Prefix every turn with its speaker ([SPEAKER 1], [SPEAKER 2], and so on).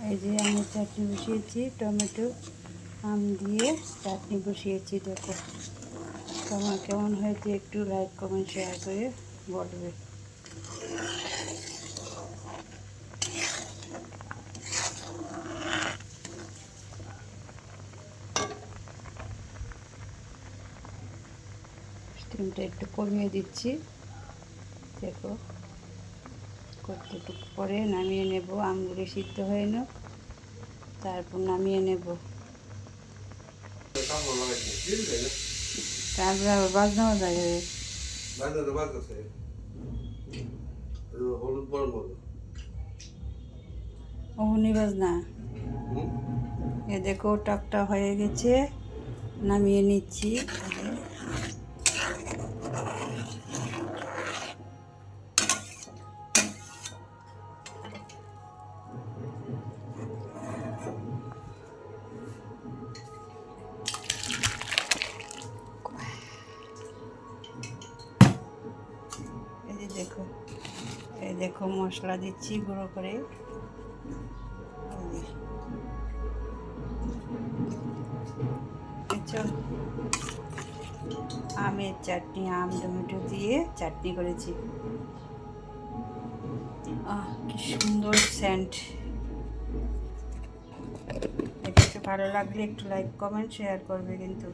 [SPEAKER 1] এই যে আমের চাটনি বসিয়েছি, টমেটো আম দিয়ে চাটনি বসিয়েছি। দেখো তোমার কেমন হয়েছে একটু লাইক কমেন্ট শেয়ার করে বলবে। স্টিমটা একটু কমিয়ে দিচ্ছি। দেখো কতটুকু পরে নামিয়ে নেব। আমগুলি সিদ্ধ হয়ে নাও, তারপর নামিয়ে নেব। তারপরে আবার বাজনা বাজা যাবে। ওহনি বাজনা। এ দেখো টাকটা হয়ে গেছে, নামিয়ে নিচ্ছি। দেখো এই দেখো মশলা দিচ্ছি গুঁড়ো করে। আমের চাটনি, আম টমেটো দিয়ে চাটনি করেছি। কি সুন্দর সেন্ট। এটা একটু ভালো লাগলে একটু লাইক কমেন্ট শেয়ার করবে কিন্তু।